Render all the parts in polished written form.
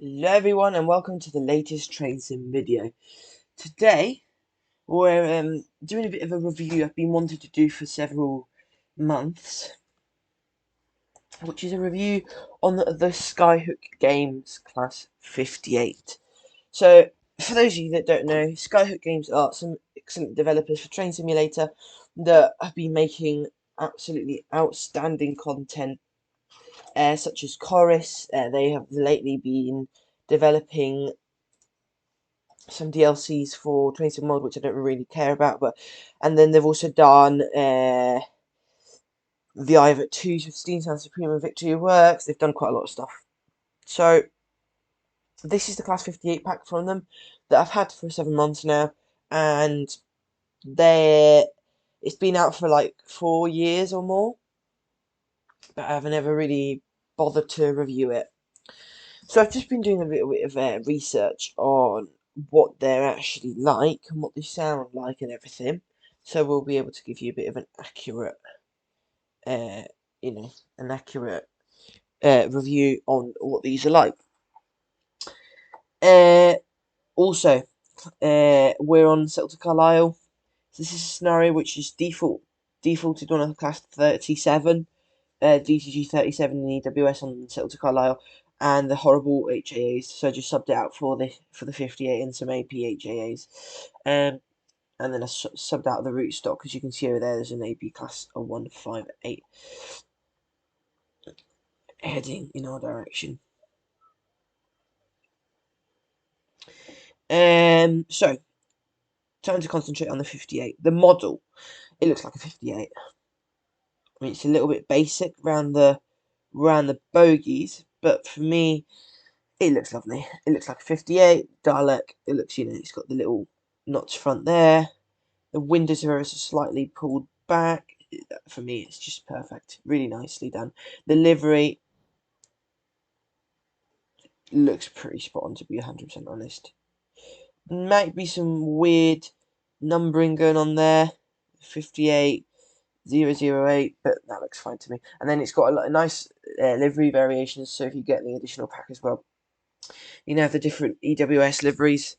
Hello everyone and welcome to the latest train sim video. Today we're doing a bit of a review I've been wanting to do for several months, which is a review on the Skyhook Games Class 58. So for those of you that don't know, Skyhook Games are some excellent developers for Train Simulator that have been making absolutely outstanding content such as Chorus. They have lately been developing some DLCs for 27 Mod, which I don't really care about, and then they've also done the Eye at 2 with Steam Sound Supreme and Victory Works. They've done quite a lot of stuff. So this is the Class 58 pack from them that I've had for 7 months now, and it's been out for like 4 years or more, but I've never really bothered to review it. So I've just been doing a little bit of research on what they're actually like and what they sound like and everything. So we'll be able to give you a bit of an accurate, uh, review on what these are like. Also, we're on Settle to Carlisle. So this is a scenario which is defaulted on a class 37, DTG 37 in EWS on Settle to Carlisle, and the horrible HAAs. So I just subbed it out for the 58 and some AP HAAs. And then I subbed out the root stock, as you can see over there. There's an AP class of 158 heading in our direction. So time to concentrate on the 58. The model, it looks like a 58. I mean, it's a little bit basic around the bogies, but for me, it looks lovely. It looks like a 58 Dalek. It looks, it's got the little notch front there. The windows are slightly pulled back. For me, it's just perfect. Really nicely done. The livery looks pretty spot on, to be 100% honest. Might be some weird numbering going on there. 58 008, but that looks fine to me. And then it's got a nice livery variations, so if you get the additional pack as well, you know, have the different EWS liveries,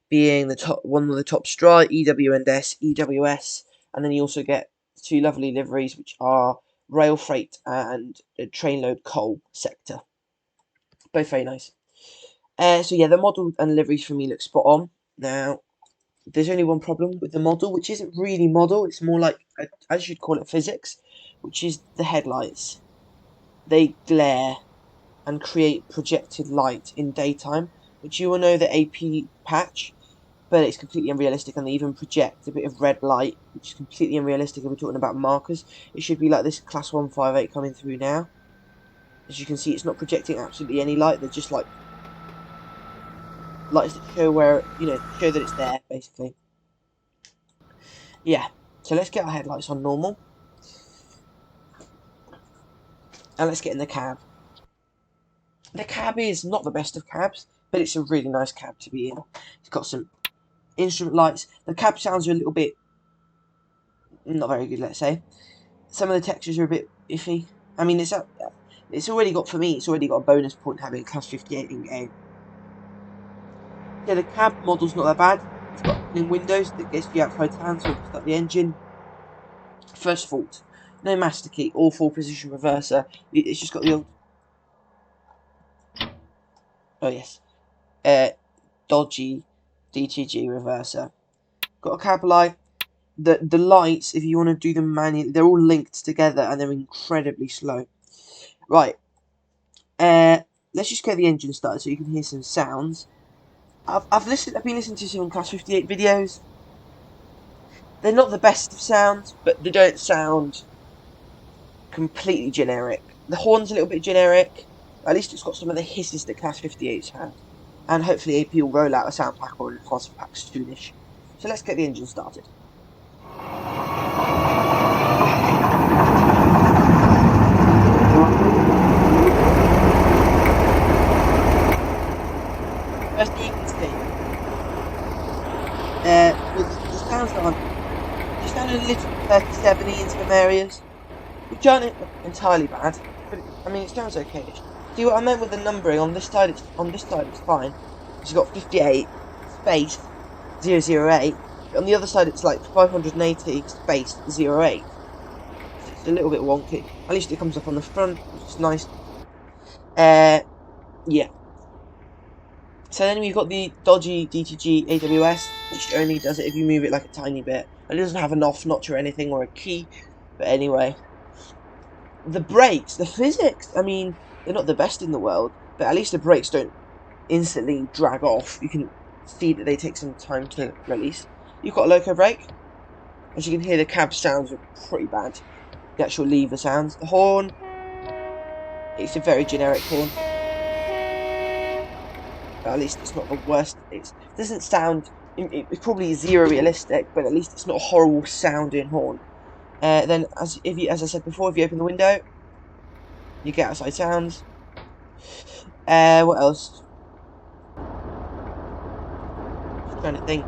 being the top one of the top straw, EW&S, EWS, and then you also get two lovely liveries which are rail freight and train load coal sector. Both very nice. So yeah, the model and liveries for me look spot on. Now, there's only one problem with the model, which isn't really model. It's more like, I should call it physics, which is the headlights. They glare and create projected light in daytime, which you will know the AP patch, but it's completely unrealistic, and they even project a bit of red light, which is completely unrealistic if we're talking about markers. It should be like this class 158 coming through now. As you can see, it's not projecting absolutely any light. They're just like lights that show where, show that it's there, basically. Yeah, so let's get our headlights on normal. And let's get in the cab. The cab is not the best of cabs, but it's a really nice cab to be in. It's got some instrument lights. The cab sounds are a little bit not very good, let's say. Some of the textures are a bit iffy. I mean, it's already got, for me, it's already got a bonus point having a class 58 in game. Yeah, the cab model's not that bad. It's got opening windows that gets you outside town, so it's got the engine. First fault, no master key or full position reverser. It's just got the old, oh yes, dodgy DTG reverser. Got a cab light. The lights, if you want to do them manually, they're all linked together and they're incredibly slow. Right. Let's just get the engine started so you can hear some sounds. I've been listening to some Class 58 videos. They're not the best of sounds, but they don't sound completely generic. The horn's a little bit generic. At least it's got some of the hisses that Class 58's had. And hopefully AP will roll out a sound pack or an enhancement pack soonish. So let's get the engine started. First thing you can see, the sounds aren't, they sound a little 37y in some areas, which aren't entirely bad, but I mean, it sounds okay. See what I meant with the numbering? On this side it's fine. You've got 58 space 008. But on the other side it's like 580 space 08. It's a little bit wonky. At least it comes up on the front, which is nice. Yeah. So then we've got the dodgy DTG AWS, which only does it if you move it like a tiny bit. It doesn't have an off notch or anything, or a key. But anyway. The brakes, the physics, I mean, they're not the best in the world, but at least the brakes don't instantly drag off. You can see that they take some time to release. You've got a loco brake. As you can hear, the cab sounds are pretty bad. The actual lever sounds. The horn, it's a very generic horn. But at least it's not the worst. It doesn't sound, it's probably zero realistic, but at least it's not a horrible sounding horn. Then, as I said before, if you open the window, you get outside sounds. What else? Just trying to think.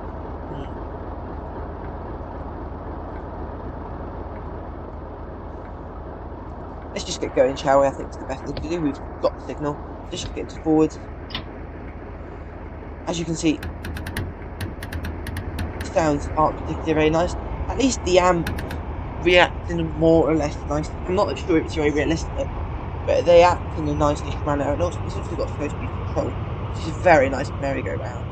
Let's just get going, shall we? I think it's the best thing to do. We've got the signal. Just get into forwards. As you can see, sounds aren't particularly very nice. At least the amp reacts in a more or less nice. I'm not sure it's very realistic, but they act in a nice-ish manner. And also, it's also got slow speed control, which is a very nice merry-go-round.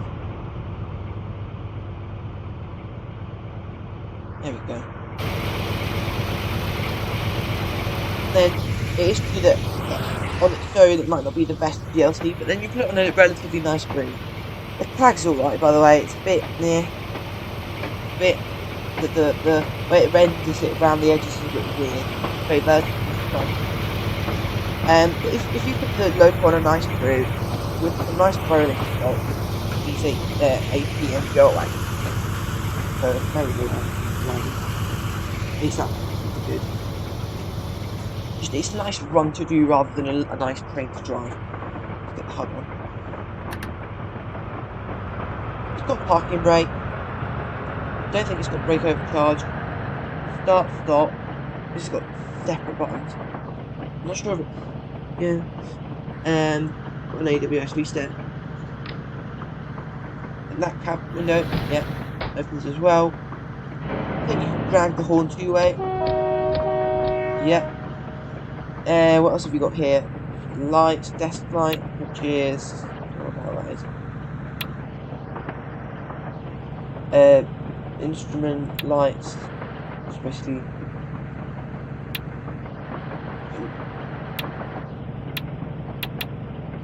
There we go. Then it is true that on its own it might not be the best DLC, but then you put it on a relatively nice screen. The tag's alright, by the way. It's a bit the way it renders it around the edges is a bit weird. Very bad. But if you put the loco on a nice crew with a nice rolling result, you see the APM go away. So very good. It's not good. It's a nice run to do rather than a nice train to drive. Let's get the hug on. It's got parking brake. Don't think it's got brake overcharge. Start, stop. This has got separate buttons. I'm not sure if it. Yeah. Got an AWS reset. And that cab window, yeah, opens as well. I think you can drag the horn two-way. Yeah. What else have we got here? Lights, desk light, which is what the hell that is. Instrument lights, especially.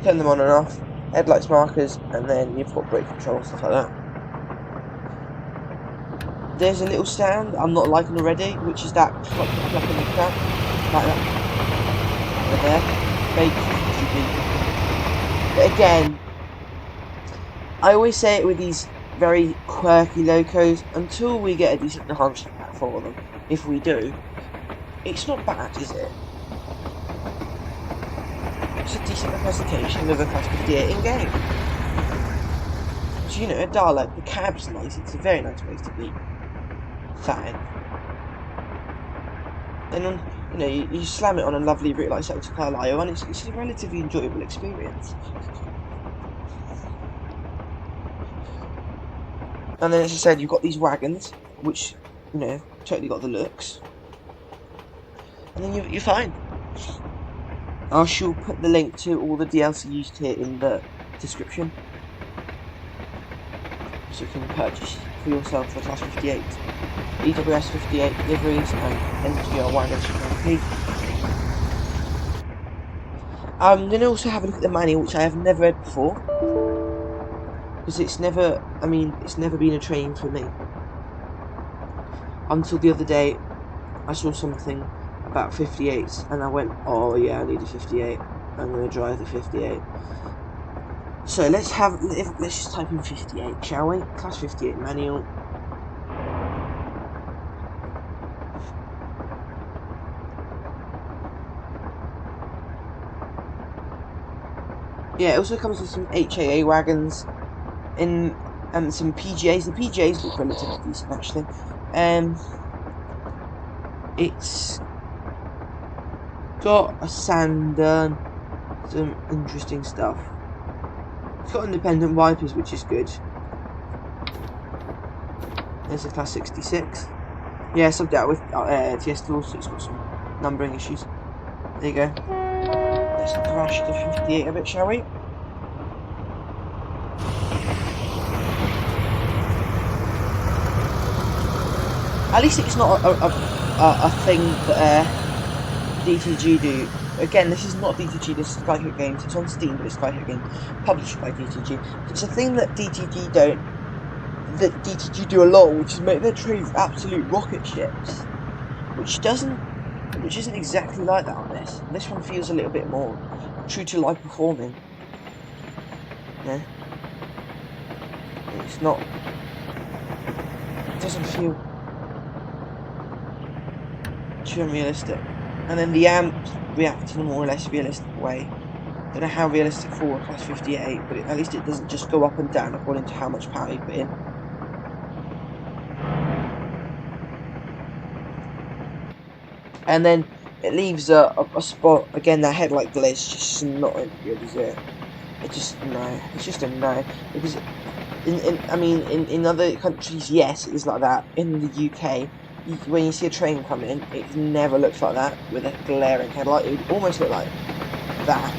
Turn them on and off. Headlights markers, and then you've got brake control, stuff like that. There's a little sound I'm not liking already, which is that pluck in the crap, like that. There, but again, I always say it with these very quirky locos, until we get a decent enhancement pack for them, if we do, it's not bad, is it? It's a decent representation of a Class 58 in game. So, you know, a Dalek, the cab's nice, it's a very nice place to be sat in. Then on, you know, you slam it on a lovely route like South Carlisle, and it's a relatively enjoyable experience. And then, as I said, you've got these wagons, which, you know, totally got the looks. And then you're fine. I shall put the link to all the DLC used here in the description, so you can purchase for yourself the Class 58, EWS 58 deliveries, and NGR wagons for MP. I'm going to also have a look at the manual, which I have never read before, because it's never been a train for me. Until the other day, I saw something about 58s, and I went, oh yeah, I need a 58, I'm going to drive the 58. So let's just type in 58, shall we? Class 58 manual. Yeah, it also comes with some HAA wagons and some PGAs. The PGAs look relatively decent, actually. It's got a sander, Some interesting stuff. It's got independent wipers, which is good. There's a Class 66. Yeah, subbed out with TS Tools, so it's got some numbering issues. There you go. Let's crash the 58 a bit, shall we? At least it's not a thing that DTG do. Again, this is not DTG, this is Skyhook Games. It's on Steam, but it's Skyhook Games, published by DTG. It's a thing that DTG do a lot, which is make their trains absolute rocket ships, which isn't exactly like that on this. This one feels a little bit more true to life performing. Yeah, it's not. It doesn't feel too unrealistic. And then the amps react in a more or less realistic way. Don't know how realistic for a Class 58, but at least it doesn't just go up and down according to how much power you put in. And then it leaves a spot, again, that headlight glare is just not any good, is it? It's just a no. Because, in other countries, yes, it is like that. In the UK, when you see a train come in, it never looks like that, with a glaring headlight. It would almost look like that,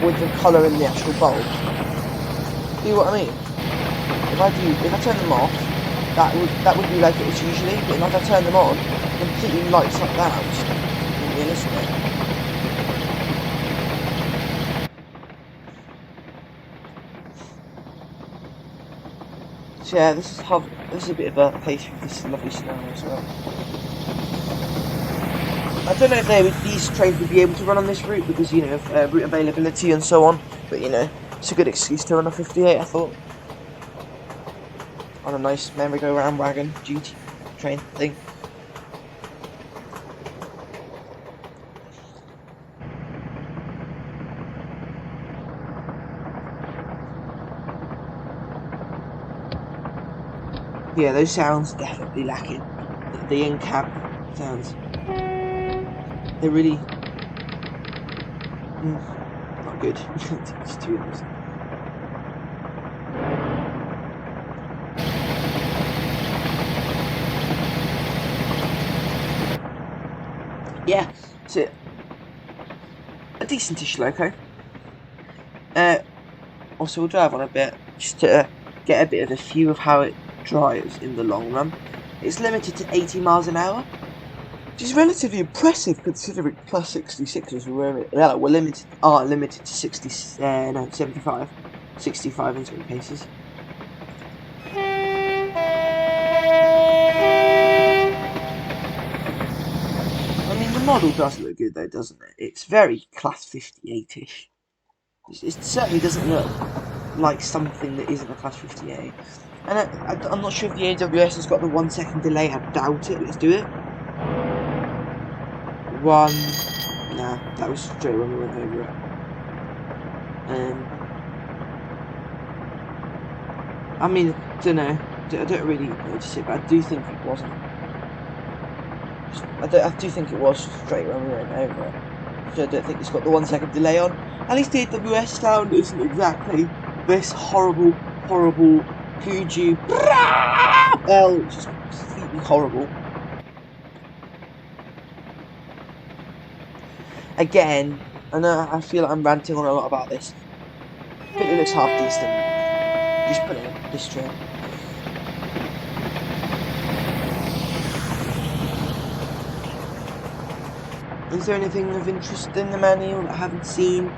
with the colour in the actual bulb. See what I mean? If I turn them off, that would be like it is usually, but if I turn them on, it completely lights up that, which is unrealistic. So yeah, this is a bit of a place for this lovely scenario as well. I don't know if these trains would be able to run on this route because, you know, of route availability and so on, but, you know, it's a good excuse to run a 58, I thought. On a nice merry-go-round wagon duty train thing. Yeah, those sounds definitely lacking. The in-cab sounds. They're really not good. It's too honest. Yeah, so a decentish loco. Also, we'll drive on a bit just to get a bit of a view of how it drives in the long run. It's limited to 80 miles an hour, which is relatively impressive considering Class 66s were limited to 75, 65 in some cases. I mean, the model does look good though, doesn't it? It's very Class 58-ish. It certainly doesn't look like something that isn't a Class 58. And I'm not sure if the AWS has got the 1 second delay. I doubt it. Let's do it. Nah, that was straight when we went over it. I mean, don't know. I don't really notice it, but I do think it wasn't. I do think it was straight when we went over it. So I don't think it's got the 1 second delay on. At least the AWS sound isn't exactly this horrible Puju L, which is completely horrible. Again, I know I feel like I'm ranting on a lot about this. I think it looks half decent. Just put it in this train. Is there anything of interest in the manual that I haven't seen?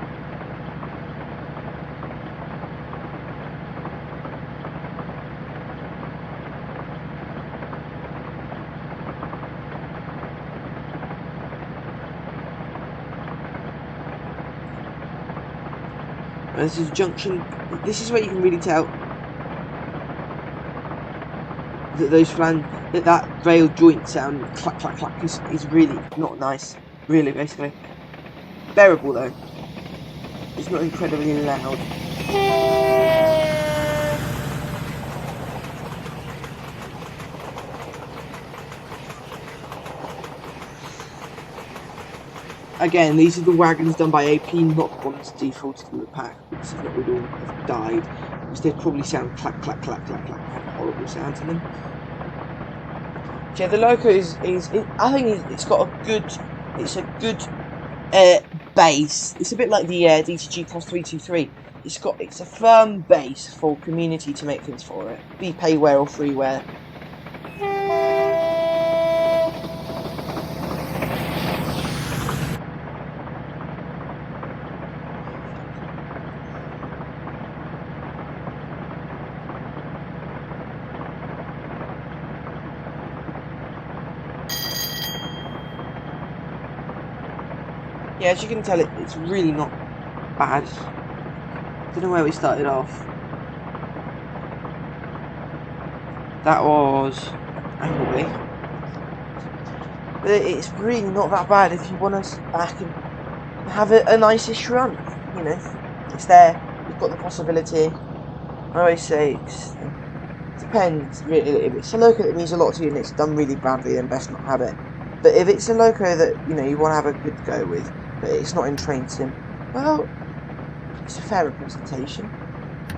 This is junction. This is where you can really tell that that rail joint sound clack clack clack is really not nice. Really, basically bearable though. It's not incredibly loud. again, these are the wagons done by AP, not the ones defaulted in the pack, because if not, we'd all have died. Because they'd probably sound clack, clack, clack, clack, clack, have horrible sound to them. Yeah, the loco I think it's got a good, it's a good base. It's a bit like the DTG Plus 323. It's a firm base for community to make things for it. Be payware or freeware. Yeah, as you can tell, it's really not bad. Don't know where we started off. That was Appleby. But it's really not that bad if you want to sit back and have a nice-ish run. You know, it's there. You've got the possibility. I always say it depends, really. If it's a loco that means a lot to you and it's done really badly, then best not have it. But if it's a loco that, you know, you want to have a good go with, but it's not in train sim, well, it's a fair representation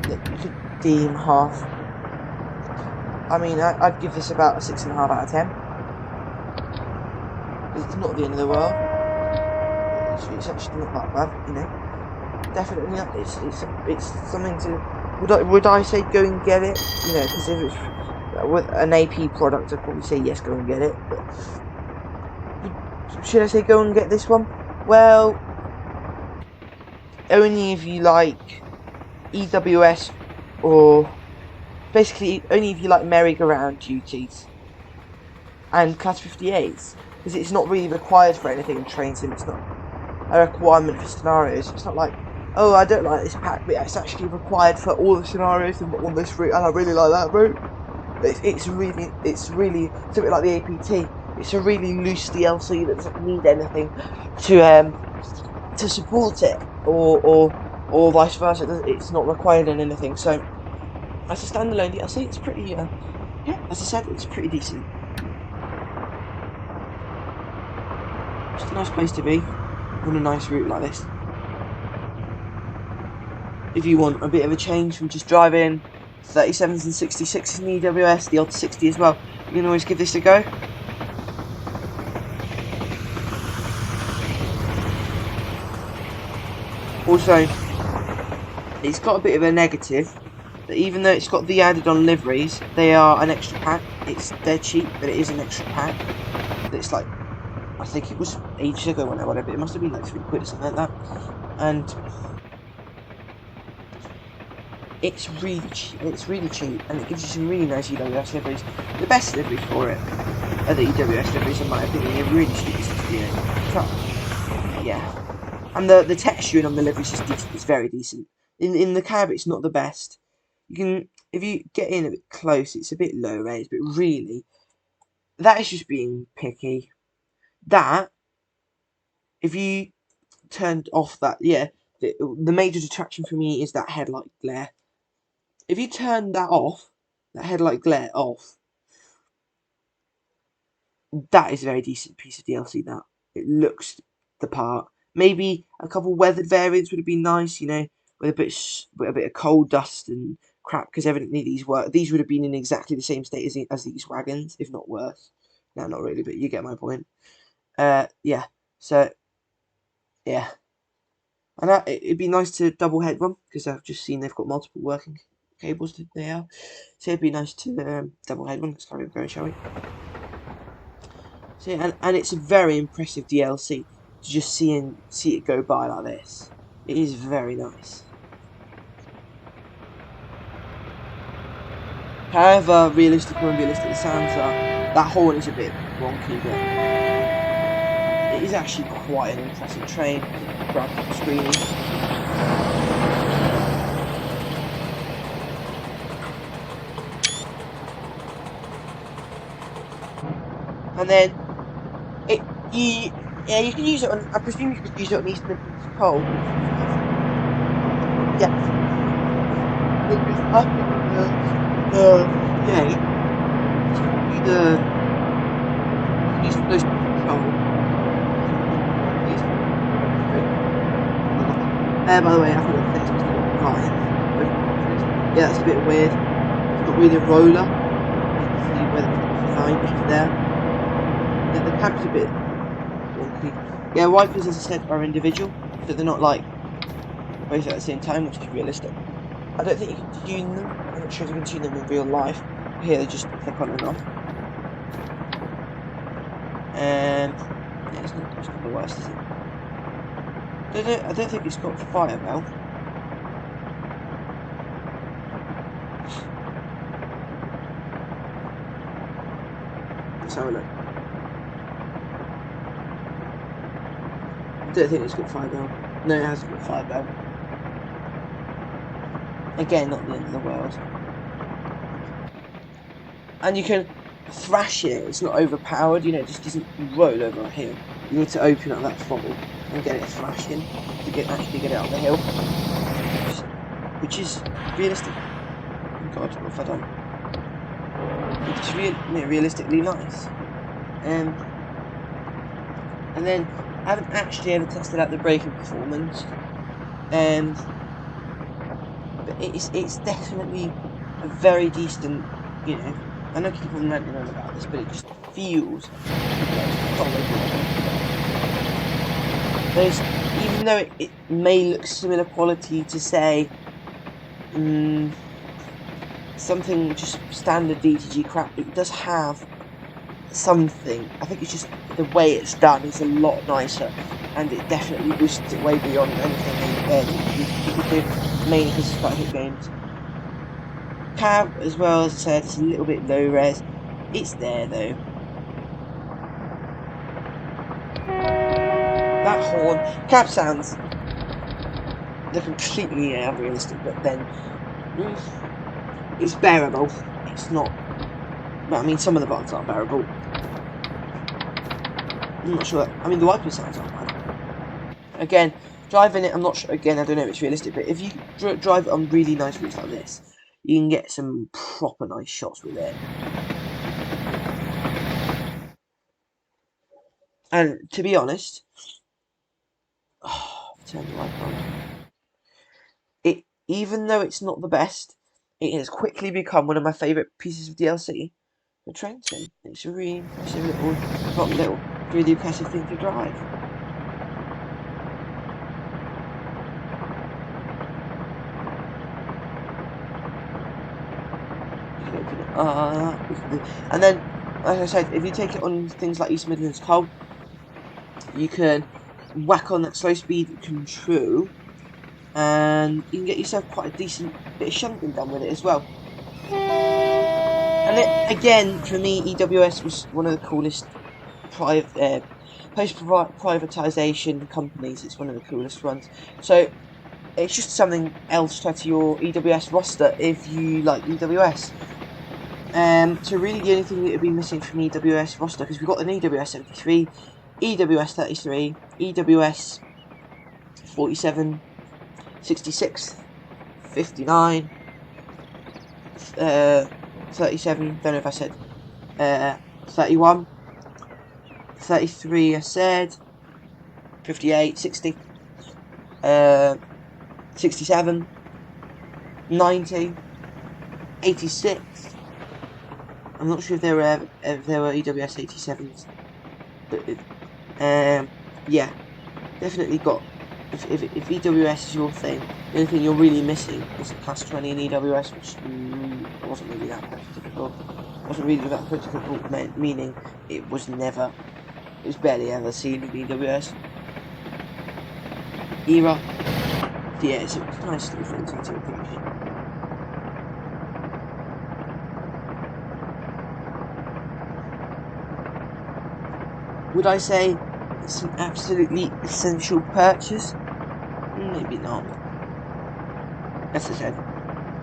that you could deem half. I mean, I'd give this about a 6.5 out of 10. It's not the end of the world. It's actually not that bad, you know. Definitely not. It's something to. Would I say go and get it? You know, because if it's with an AP product, I'd probably say yes, go and get it. But should I say go and get this one? Well, only if you like EWS, or basically only if you like merry-go-round duties and Class 58s, because it's not really required for anything in train sim. It's not a requirement for scenarios. It's not like, oh, I don't like this pack, but it's actually required for all the scenarios on this route, and I really like that route. It's really it's a bit like the APT. It's a really loose DLC that doesn't need anything to support it, or vice versa. It's not required in anything. So as a standalone DLC, it's pretty yeah. As I said, it's pretty decent. Just a nice place to be on a nice route like this. If you want a bit of a change from just driving 37s and 66s in EWS, the odd 60 as well, you can always give this a go. Also, it's got a bit of a negative, that even though it's got the added on liveries, they are an extra pack. They're cheap, but it is an extra pack. It's like, I think it was ages ago when I got it, but it must have been like £3 or something like that. And it's really cheap, and it gives you some really nice EWS liveries. The best livery for it are the EWS liveries, in my opinion. They're really cheap, yeah. And the texturing on the liveries is decent. It's very decent. In the cab, it's not the best. You can, if you get in a bit close, it's a bit low res, but really, that is just being picky. That, if you turned off that, yeah, the major detraction for me is that headlight glare. If you turn that off, that headlight glare off, that is a very decent piece of DLC. That it looks the part. Maybe a couple weathered variants would have been nice, you know, with a bit of coal dust and crap, because evidently these would have been in exactly the same state as these wagons, if not worse. No, not really, but you get my point. Yeah. So, yeah. And it'd be nice to double head one, because I've just seen they've got multiple working cables there. So it'd be nice to double head one. Let's carry on going, shall we? So yeah, and it's a very impressive DLC to just see it go by like this. It is very nice. However realistic or unrealistic the sounds are, that horn is a bit wonky, but it is actually quite an impressive train. Grab the screen. And then you can use it on. I presume you could use it on East Midlands Coal. Yeah. Up in the gate. East Midlands Coal. By the way, I thought the fence was flying. Yeah, that's a bit weird. It's not really a roller. You can see where the line is there. Yeah, the cab's a bit wonky. Yeah, wipers, as I said, are individual, so they're not like both at the same time, which is realistic. I don't think you can tune them. I'm not sure if you can tune them in real life. Here they just click on and off. Yeah, it's not the worst, is it? I don't think it's got fire bell. Let's have a look. I don't think it's got fire bell. No, it hasn't got fire bell. Again, not the end of the world. And you can thrash it, it's not overpowered, you know, it just doesn't roll over a hill. You need to open up that throttle and get it thrashing to actually get it up the hill. Which is realistic. Oh God, what have I done? It's realistically nice. And then I haven't actually ever tested out the braking performance. But it's definitely a very decent, you know. I know people ranting on about this, but it just feels solid. Even though it may look similar quality to, say, something just standard DTG crap, it does have something. I think it's just the way it's done is a lot nicer, and it definitely boosts it way beyond anything you could do, mainly because it's quite hit games. Cab, as well, as I said, it's a little bit low res. It's there though. That horn, cab sounds, they're completely unrealistic, but then it's bearable. It's not. But I mean, some of the buttons aren't bearable. I'm not sure. I mean, the wiping sounds aren't bad. Again, driving it, I'm not sure. Again, I don't know if it's realistic, but if you drive it on really nice routes like this, you can get some proper nice shots with it. And to be honest, turn the light on. Even though it's not the best, it has quickly become one of my favourite pieces of DLC for train sim. It's a really impressive really impressive thing to drive. And then, like I said, if you take it on things like East Midlands Coal, you can whack on that slow speed control, and you can get yourself quite a decent bit of shunting done with it as well. And again, for me, EWS was one of the coolest post-privatisation companies. It's one of the coolest ones. So it's just something else to add to your EWS roster if you like EWS. So really the only thing that would be missing from EWS roster, because we've got an EWS 73, EWS 33, EWS 47, 66, 59, 37, don't know if I said 31, 33 I said, 58, 60, 67, 90, 86. I'm not sure if there were EWS 87s, but yeah, definitely got. If EWS is your thing, the only thing you're really missing is a class 20 in EWS, which wasn't really that prototypical. Wasn't really that prototypical, meaning it was barely ever seen in EWS era. So yeah, it's a nice little thing to appreciate. Would I say it's an absolutely essential purchase? Maybe not. As I said,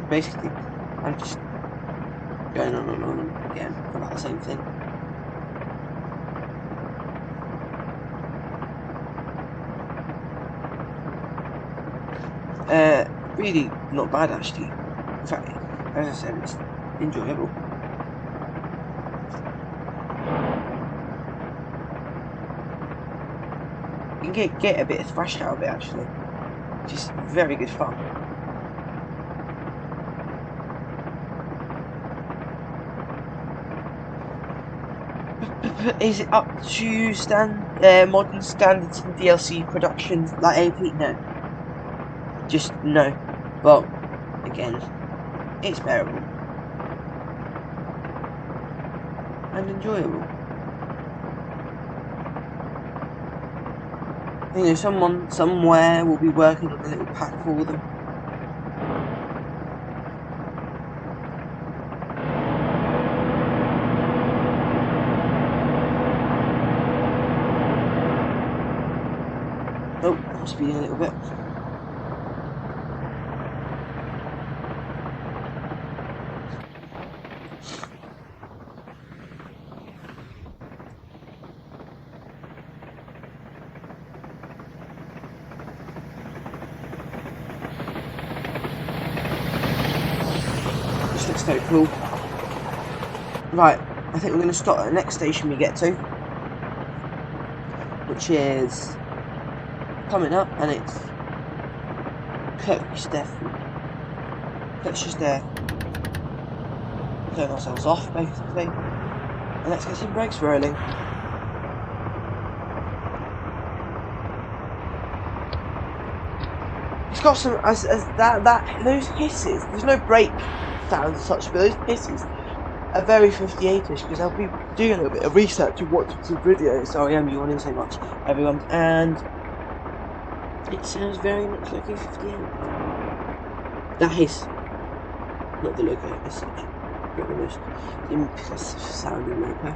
basically, I'm just going on again about the same thing. Really not bad actually. In fact, as I said, it's enjoyable. You can get a bit of thrash out of it actually. which is very good fun. But is it up to modern standards in DLC production like AP? No. Just no. Well, again, it's bearable. And enjoyable. You know, someone somewhere will be working on a little pack for them. Oh, I'm speeding a little bit. This looks very cool. Right, I think we're going to stop at the next station we get to, which is coming up, and it's Kirby Stephen. Let's just turn ourselves off, basically, and let's get some brakes rolling. It's got some those hisses. There's no brake sounds as such, but those hisses are very 58ish, because I'll be doing a little bit of research and watching some videos. Sorry, I'm yawning so much, everyone, and it sounds very much like a 58. That hiss, not the loco as such, but the most impressive sounding loco.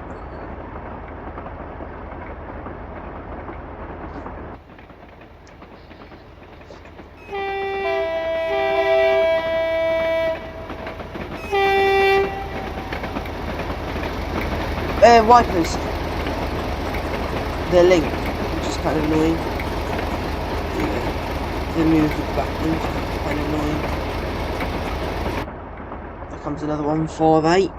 Wipers, they're linked, which is kind of annoying. They move the back end, kind of annoying. There comes another 148.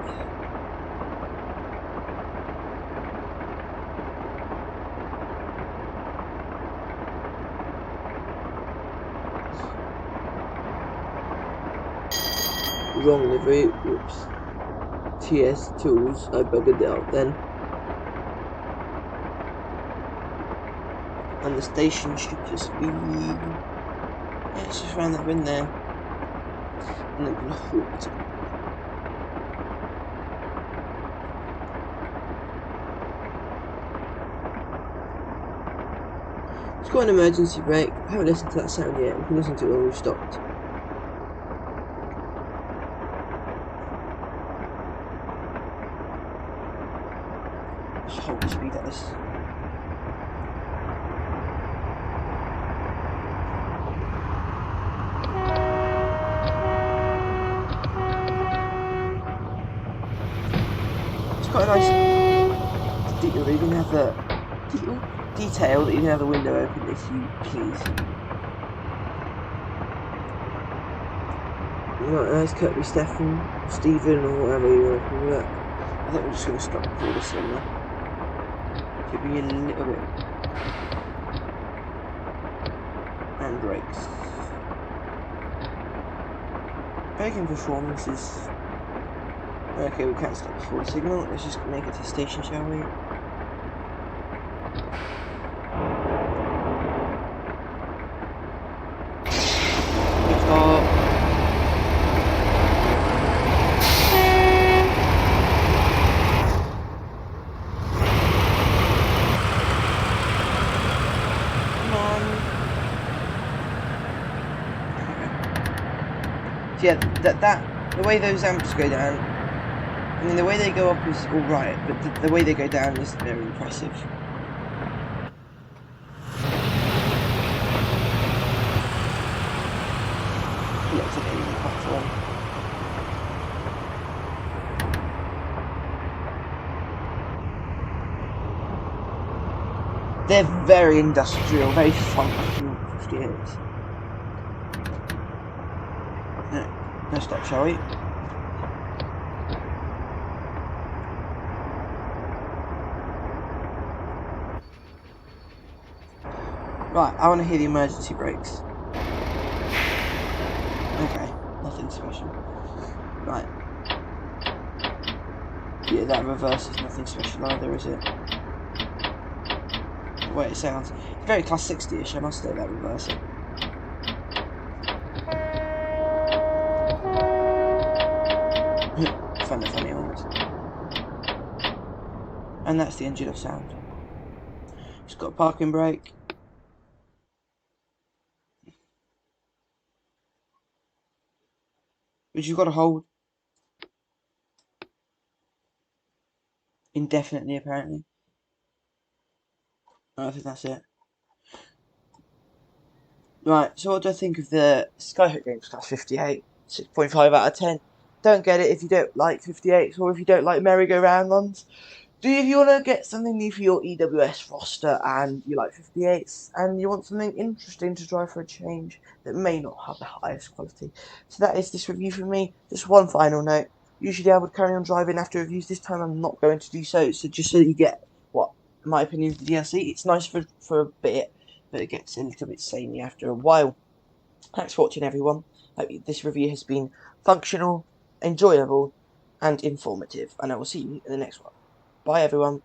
Wrong livery, whoops. TS tools, I buggered it out then. And the station should just be... yeah, it's just around that bin there. And then we're hooked. It's got an emergency brake. I haven't listened to that sound yet. We can listen to it when we've stopped. Just hold the speed at this. It's quite a nice detail that you can have the detail that you can have the window open if you please. Right, there's Kirby Stephen, or whatever you want to call it. I think we're just going to stop before this one now. Give me a little bit. And brakes. Braking performance is... okay, we can't stop before the signal. Let's just make it to the station, shall we? Yeah, the way those amps go down, I mean, the way they go up is alright, but the way they go down is very impressive. Looks like an easy platform. They're very industrial, very funky 58s. Let's stop, shall we? Right, I want to hear the emergency brakes. Right. Yeah, that reverse is nothing special either, is it? The way it sounds. It's very class 60-ish, I must say, that reversing. funny almost. And that's the engine of sound. It's got a parking brake. Which you've got to hold indefinitely, apparently. I think that's it. Right, so what do I think of the Skyhook Games Class 58? 6.5 out of 10. Don't get it if you don't like 58s or if you don't like merry-go-round ones. If you want to get something new for your EWS roster and you like 58s and you want something interesting to drive for a change that may not have the highest quality. So that is this review for me. Just one final note. Usually I would carry on driving after reviews. This time I'm not going to do so. So just so that you get what, in my opinion, the DLC. It's nice for a bit, but it gets a little bit samey after a while. Thanks for watching, everyone. Hope this review has been functional, enjoyable, and informative. And I will see you in the next one. Bye, everyone.